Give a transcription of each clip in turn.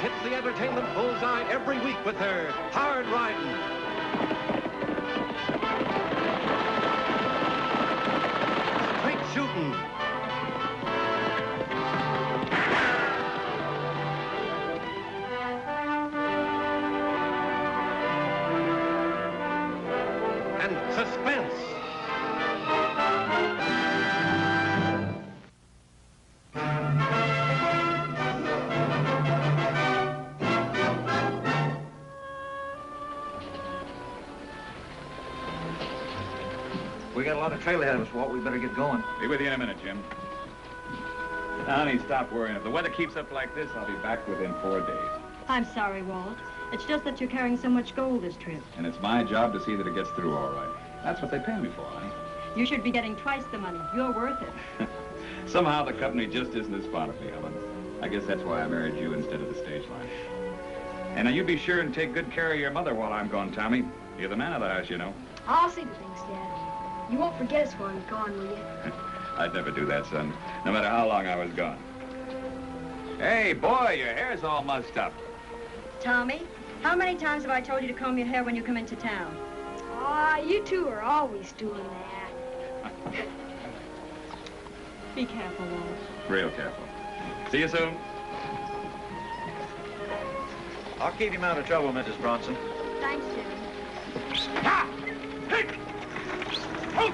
hits the entertainment bullseye every week with their hard riding. Straight shooting. And suspense. We got a lot of trail ahead of us, Walt. We better get going. Be with you in a minute, Jim. Now, honey, stop worrying. If the weather keeps up like this, I'll be back within 4 days. I'm sorry, Walt. It's just that you're carrying so much gold this trip. And it's my job to see that it gets through all right. That's what they pay me for, honey. You should be getting twice the money. You're worth it. Somehow the company just isn't as fond of me, Helen. I guess that's why I married you instead of the stage line. And now you be sure and take good care of your mother while I'm gone, Tommy. You're the man of the house, you know. I'll see to things, Dad. You won't forget us while I'm gone, will you? I'd never do that, son, no matter how long I was gone. Hey, boy, your hair's all mussed up. Tommy, how many times have I told you to comb your hair when you come into town? Ah, you two are always doing that. Be careful, Walt. Real careful. See you soon. I'll keep him out of trouble, Mrs. Bronson. Thanks, Jimmy. Ha! Hey! Oh!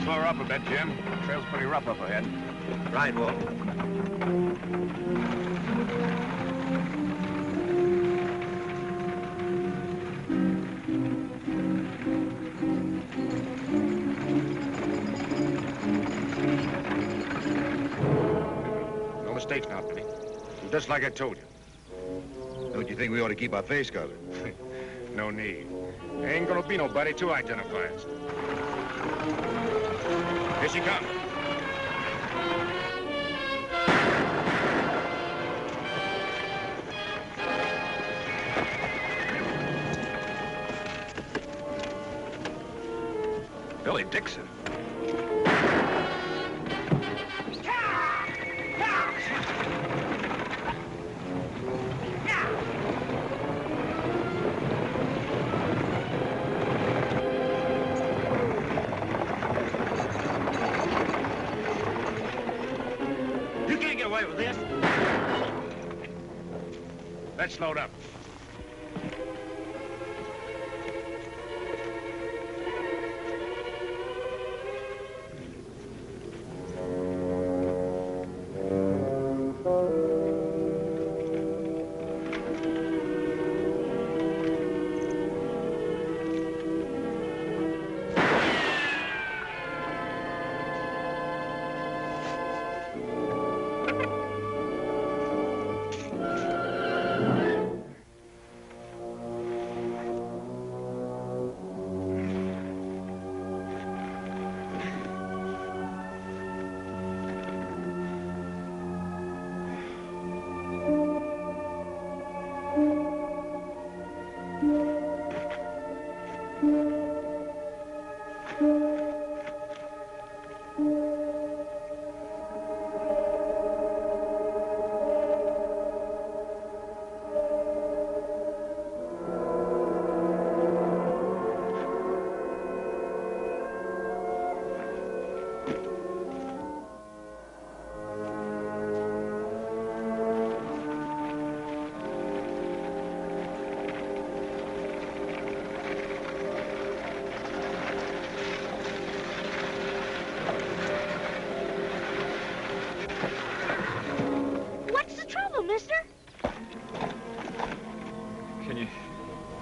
Slow her up a bit, Jim. The trail's pretty rough up ahead. Right, Walt. No mistakes now, Benny. Do just like I told you. Don't you think we ought to keep our face covered? No need. There ain't gonna be nobody to identify us. Here she comes. Billy Dixon. Let's load up.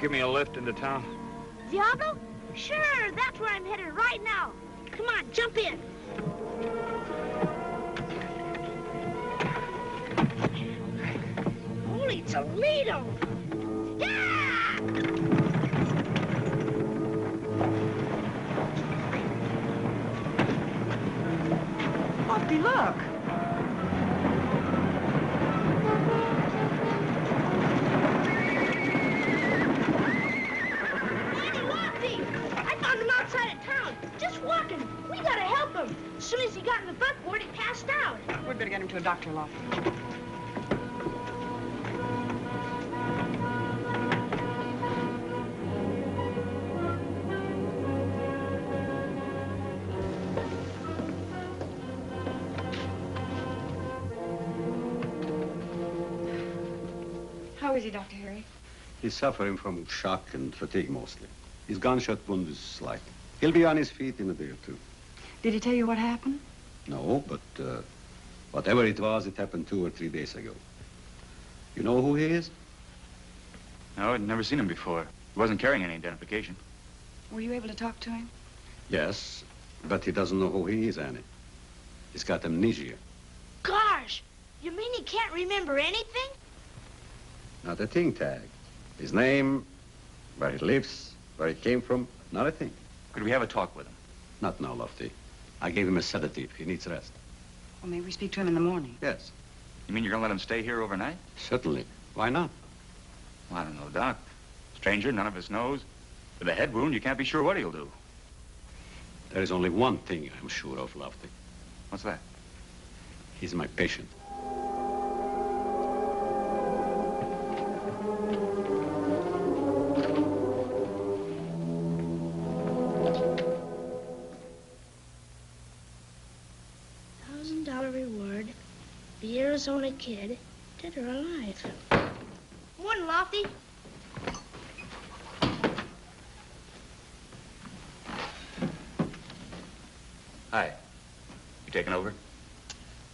Give me a lift into town? Diablo? Sure, that's where I'm headed right now. Come on, jump in. Holy Toledo! Yeah! Lofty, look. Annie Oakley! I found him outside of town, just walking. We gotta help him. As soon as he got in the buckboard, he passed out. We'd better get him to a doctor, Lofty. How is he, Dr. Harry? He's suffering from shock and fatigue mostly. His gunshot wound is slight. He'll be on his feet in a day or two. Did he tell you what happened? No, but whatever it was, it happened 2 or 3 days ago. You know who he is? No, I'd never seen him before. He wasn't carrying any identification. Were you able to talk to him? Yes, but he doesn't know who he is, Annie. He's got amnesia. Gosh, you mean he can't remember anything? Not a thing, Tagg. His name, where he lives, where he came from, not a thing. Could we have a talk with him? Not now, Lofty. I gave him a sedative. He needs rest. Well, maybe we speak to him in the morning. Yes, You mean you're gonna let him stay here overnight? certainly. Why not? Well, I don't know, Doc. Stranger, none of us knows. With a head wound, you can't be sure what he'll do. There is only one thing I'm sure of, Lofty. What's that? He's my patient. $1,000 reward. The Arizona kid, dead or alive. Morning, Lofty. Hi. You taking over?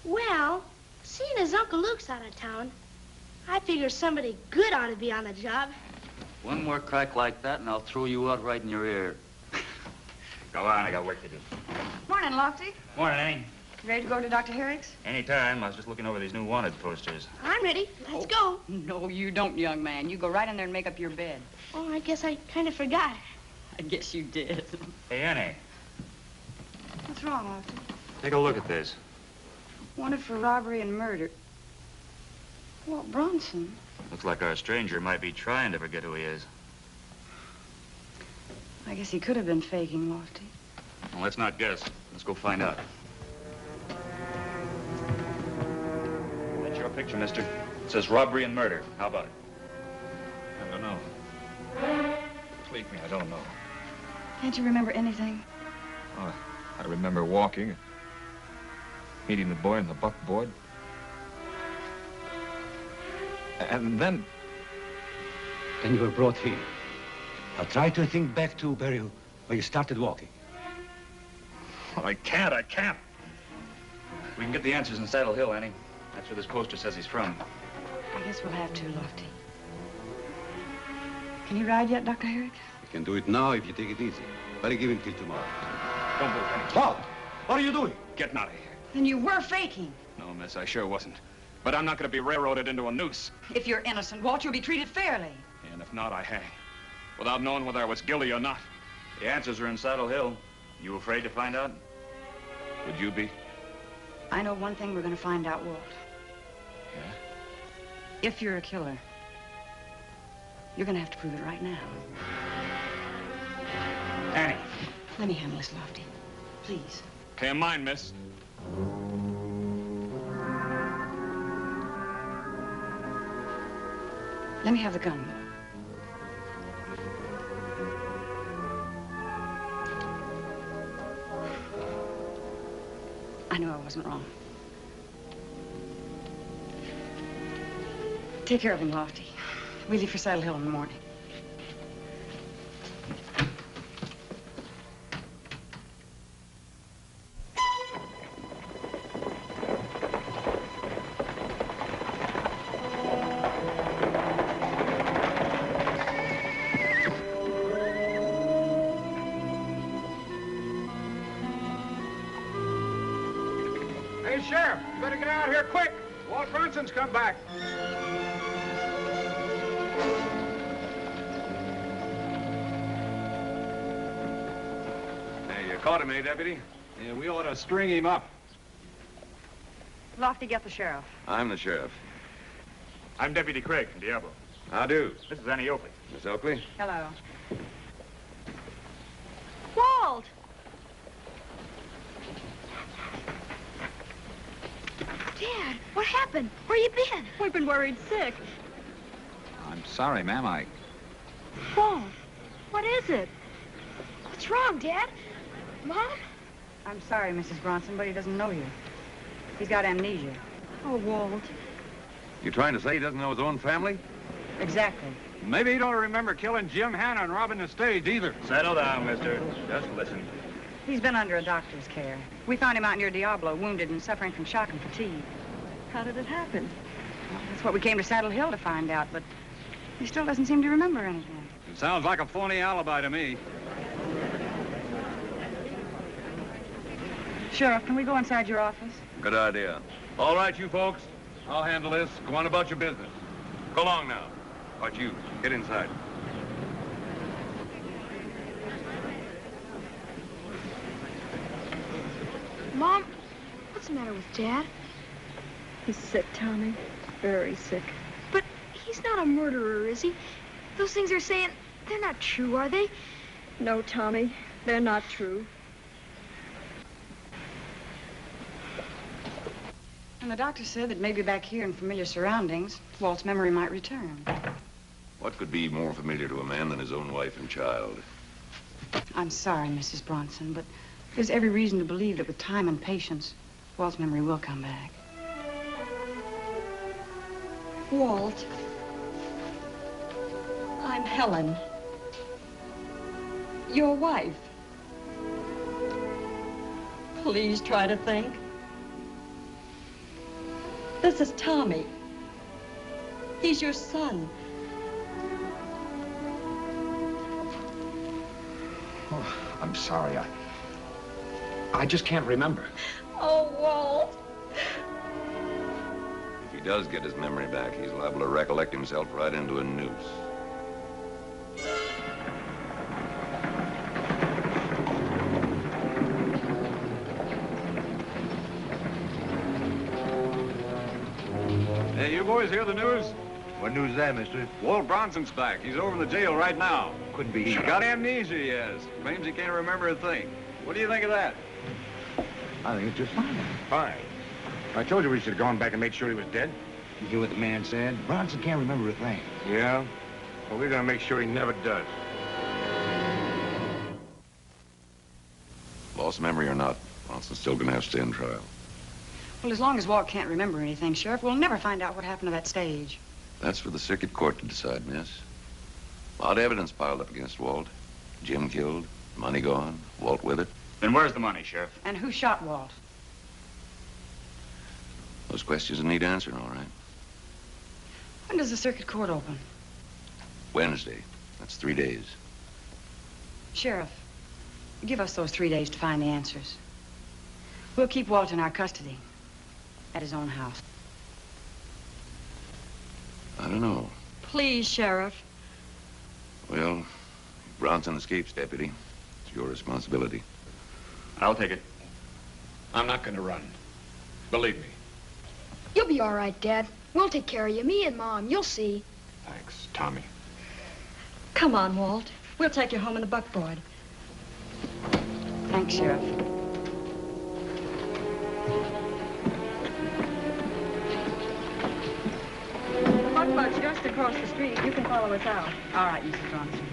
Well, seeing as Uncle Luke's out of town, I figure somebody good ought to be on the job. One more crack like that, and I'll throw you out right in your ear. Go on, I got work to do. Morning, Lofty. Morning, Annie. Ready to go to Dr. Herrick's? Anytime. I was just looking over these new wanted posters. I'm ready. Let's go. No, you don't, young man. You go right in there and make up your bed. Oh, I guess I kind of forgot. I guess you did. Hey, Annie, What's wrong, Lofty? take a look at this. Wanted for robbery and murder. Walt Bronson? Looks like our stranger might be trying to forget who he is. I guess he could have been faking, Lofty. Well, let's not guess. Let's go find out. That's your picture, mister. It says robbery and murder. How about it? I don't know. Believe me, I don't know. Can't you remember anything? Oh, I remember walking, meeting the boy on the buckboard. And then... Then you were brought here. Now try to think back to where you started walking. Well, I can't. We can get the answers in Saddle Hill, Annie. That's where this poster says he's from. I guess we'll have to, Lofty. Can you ride yet, Dr. Herrick? You can do it now if you take it easy. Better give him till tomorrow. Don't move, Annie. Walt! What are you doing? Getting out of here. Then you were faking. No, miss, I sure wasn't. But I'm not going to be railroaded into a noose. If you're innocent, Walt, you'll be treated fairly. And if not, I hang. Without knowing whether I was guilty or not. The answers are in Saddle Hill. You afraid to find out? Would you be? I know one thing we're going to find out, Walt. Yeah? If you're a killer, you're going to have to prove it right now. Annie. Let me handle this, Lofty. Please. Okay, mine, miss. Let me have the gun. I knew I wasn't wrong. Take care of him, Lofty. We leave for Saddle Hill in the morning. Hey, Sheriff, you better get out here quick. Walt Brunson's come back. Caught him, eh, Deputy? Yeah, we ought to string him up. Lofty, get the sheriff. I'm the sheriff. I'm Deputy Craig from Diablo. How do? This is Annie Oakley. Miss Oakley? Hello. Walt! Dad, what happened? Where you been? We've been worried sick. I'm sorry, ma'am. Walt, what is it? What's wrong, Dad? Mom? I'm sorry, Mrs. Bronson, but he doesn't know you. He's got amnesia. Oh, Walt. You trying to say he doesn't know his own family? Exactly. Maybe you don't remember killing Jim Hanna and robbing the stage either. Settle down, mister. Just listen. He's been under a doctor's care. We found him out near Diablo, wounded and suffering from shock and fatigue. How did it happen? Well, that's what we came to Saddle Hill to find out, but he still doesn't seem to remember anything. It sounds like a phony alibi to me. Sheriff, can we go inside your office? Good idea. All right, you folks. I'll handle this. Go on about your business. Go along now. But you, get inside. Mom, what's the matter with Dad? He's sick, Tommy. Very sick. But he's not a murderer, is he? Those things they're saying, they're not true, are they? No, Tommy, they're not true. And the doctor said that maybe back here in familiar surroundings, Walt's memory might return. What could be more familiar to a man than his own wife and child? I'm sorry, Mrs. Bronson, but there's every reason to believe that with time and patience, Walt's memory will come back. Walt, I'm Helen, your wife. Please try to think. This is Tommy. He's your son. Oh, I'm sorry. I just can't remember. Oh, Walt. If he does get his memory back, he's liable to recollect himself right into a noose. Hey, you boys hear the news? What news is that, mister? Walt Bronson's back. He's over in the jail right now. Couldn't be. He's got amnesia, he has. Claims he can't remember a thing. What do you think of that? I think it's just fine. Fine. I told you we should have gone back and made sure he was dead. You hear what the man said? Bronson can't remember a thing. Yeah? Well, we're gonna make sure he never does. Lost memory or not, Bronson's still gonna have to stand trial. Well, as long as Walt can't remember anything, Sheriff, we'll never find out what happened to that stage. That's for the circuit court to decide, miss. A lot of evidence piled up against Walt. Jim killed, money gone, Walt with it. Then where's the money, Sheriff? And who shot Walt? Those questions need answering, all right. When does the circuit court open? Wednesday. That's 3 days. Sheriff, give us those 3 days to find the answers. We'll keep Walt in our custody at his own house. I don't know. Please, Sheriff. Well, if Bronson escapes, Deputy, it's your responsibility. I'll take it. I'm not gonna run. Believe me. You'll be all right, Dad. We'll take care of you, me and Mom. You'll see. Thanks, Tommy. Come on, Walt. We'll take you home in the buckboard. Thanks, Sheriff. The buckboard's just across the street. You can follow us out. All right, Mrs. Bronson.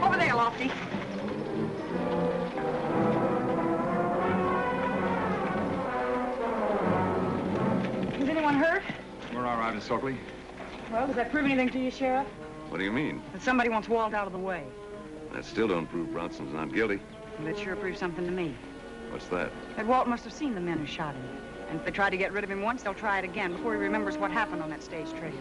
Over there, Lofty. Is anyone hurt? We're all right, Miss Oakley. Well, does that prove anything to you, Sheriff? What do you mean? That somebody wants Walt out of the way. That still don't prove Bronson's not guilty. Well, that sure proves something to me. What's that? That Walt must have seen the men who shot him. And if they try to get rid of him once, they'll try it again before he remembers what happened on that stage trail.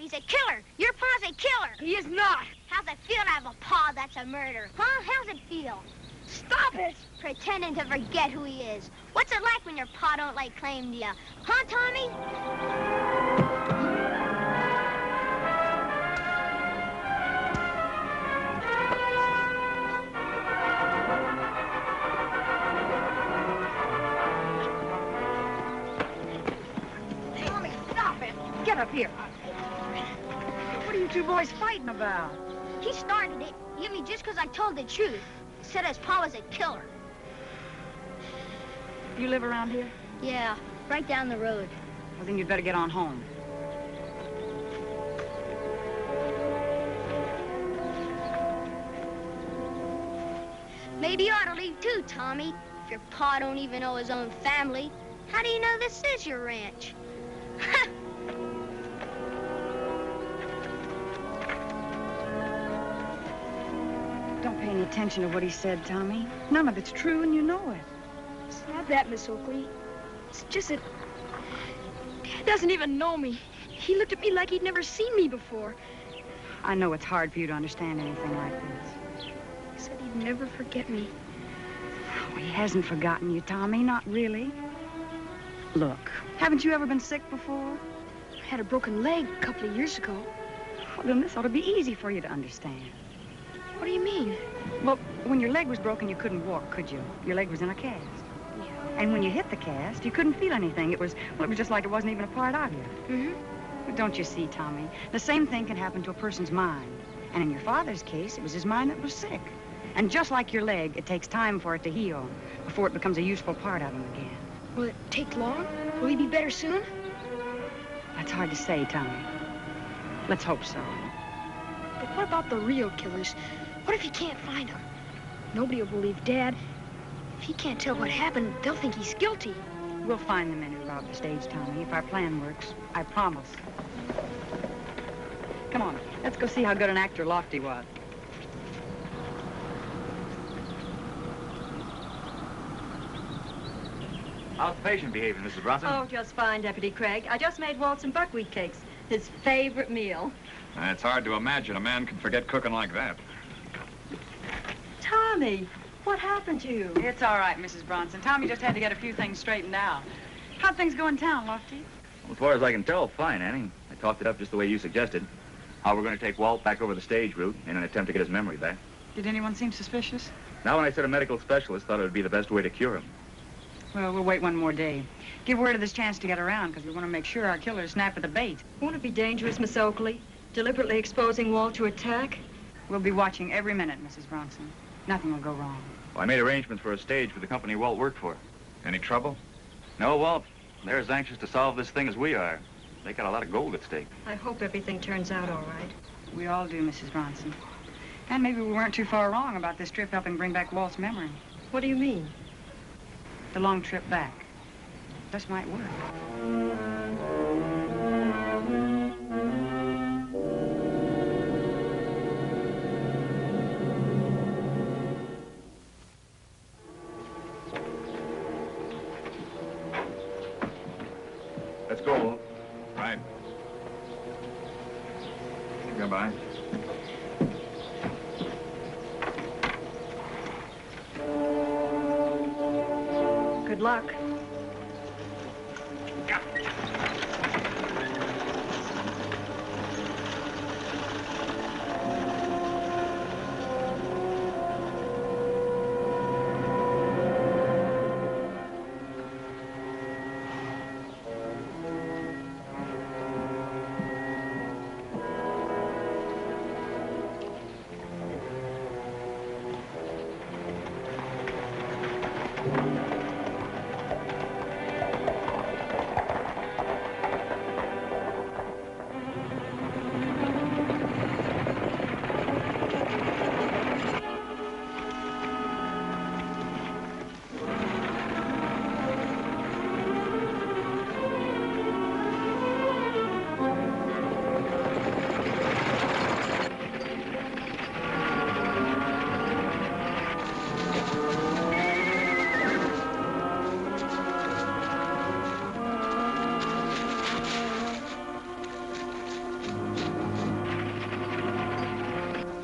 He's a killer. Your pa's a killer. He is not. How's it feel to have a pa that's a murderer? Huh? How's it feel? Stop it! Pretending to forget who he is. What's it like when your pa don't lay claim to you? Huh, Tommy? Tommy, stop it! Get up here. What are you two boys fighting about? He started it. He hit me just because I told the truth. Said his pa was a killer. You live around here? Yeah, right down the road. Well, then you'd better get on home. Maybe you ought to leave too, Tommy. If your pa don't even know his own family, how do you know this is your ranch? Don't pay any attention to what he said, Tommy. None of it's true, and you know it. It's not that, Miss Oakley. It's just that Dad doesn't even know me. He looked at me like he'd never seen me before. I know it's hard for you to understand anything like this. He said he'd never forget me. Oh, he hasn't forgotten you, Tommy. Not really. Look, haven't you ever been sick before? I had a broken leg a couple of years ago. Well, then this ought to be easy for you to understand. What do you mean? Well, when your leg was broken, you couldn't walk, could you? Your leg was in a cast. Yeah. And when you hit the cast, you couldn't feel anything. It was just like it wasn't even a part of you. Mm-hmm. But don't you see, Tommy? The same thing can happen to a person's mind. And in your father's case, it was his mind that was sick. And just like your leg, it takes time for it to heal before it becomes a useful part of him again. Will it take long? Will he be better soon? That's hard to say, Tommy. Let's hope so. But what about the real killers? What if he can't find them? Nobody will believe Dad. If he can't tell what happened, they'll think he's guilty. We'll find the men who robbed the stage, Tommy, if our plan works. I promise. Come on, let's go see how good an actor Lofty was. How's the patient behaving, Mrs. Bronson? Oh, just fine, Deputy Craig. I just made Walt some buckwheat cakes, his favorite meal. It's hard to imagine a man can forget cooking like that. Tommy, what happened to you? It's all right, Mrs. Bronson. Tommy just had to get a few things straightened out. How'd things go in town, Lofty? Well, as far as I can tell, fine, Annie. I talked it up just the way you suggested. How we're going to take Walt back over the stage route in an attempt to get his memory back. Did anyone seem suspicious? Now, when I said a medical specialist thought it would be the best way to cure him. Well, we'll wait one more day. Give word of this chance to get around, because we want to make sure our killers snap at the bait. Won't it be dangerous, Miss Oakley? Deliberately exposing Walt to attack? We'll be watching every minute, Mrs. Bronson. Nothing will go wrong. Well, I made arrangements for a stage for the company Walt worked for. Any trouble? No, Walt. They're as anxious to solve this thing as we are. They got a lot of gold at stake. I hope everything turns out all right. We all do, Mrs. Bronson. And maybe we weren't too far wrong about this trip helping bring back Walt's memory. What do you mean? The long trip back. This might work. Let's go, Walt. Right. Goodbye. Good luck.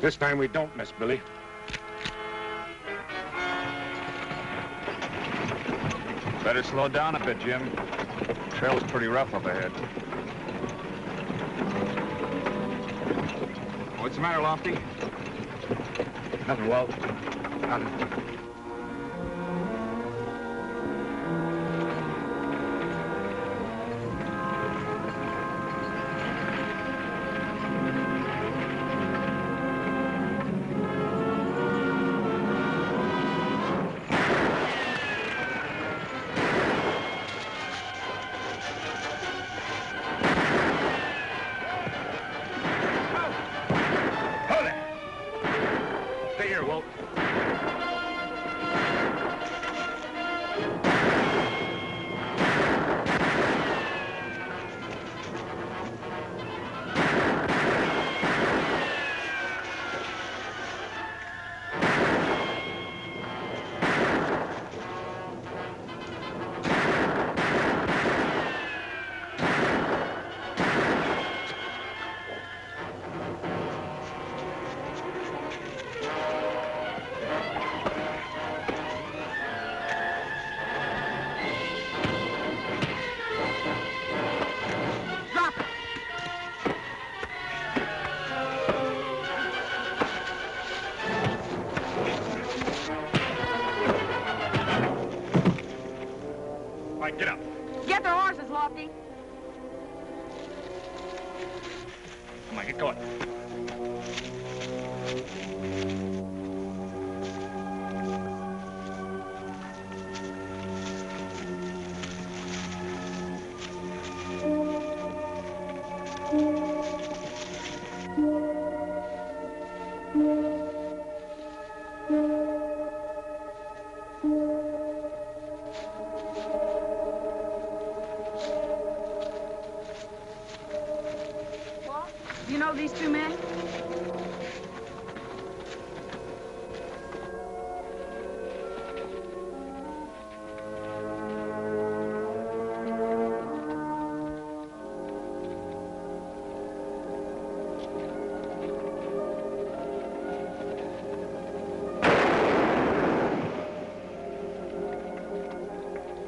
This time we don't, Miss Billy. Better slow down a bit, Jim. Trail's pretty rough up ahead. What's the matter, Lofty? Nothing, Walt. Nothing. Get up. Get their horses, Lofty. Come on, get going. You know these two men?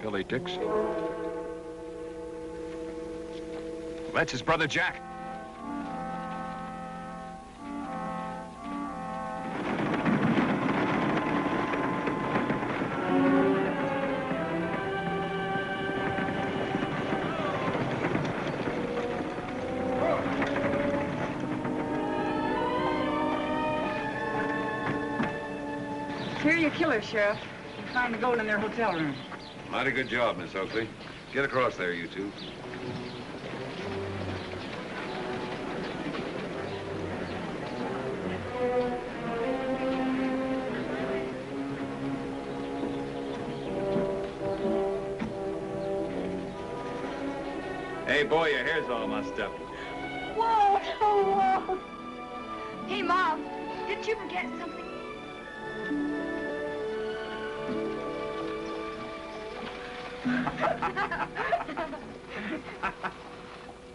Billy Dix. That's his brother Jack. Here are your killers, Sheriff. You find the gold in their hotel room. Mighty good job, Miss Oakley. Get across there, you two. Hey, boy, your hair's all mussed up. Whoa! Oh, whoa! Hey, Mom, didn't you forget something?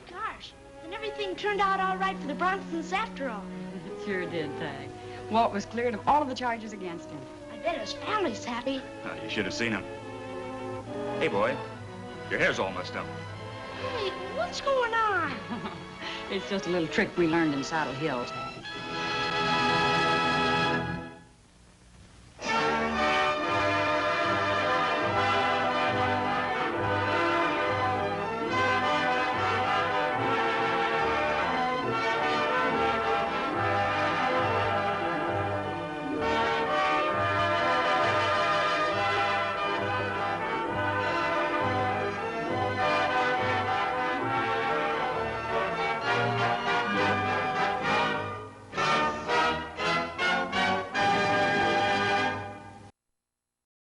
Gosh, then everything turned out all right for the Bronsons after all. It sure did, Tagg. Walt was cleared of all of the charges against him. I bet his family's happy. Oh, you should have seen him. Hey, boy, your hair's all messed up. Hey, what's going on? It's just a little trick we learned in Saddle Hill, Tagg.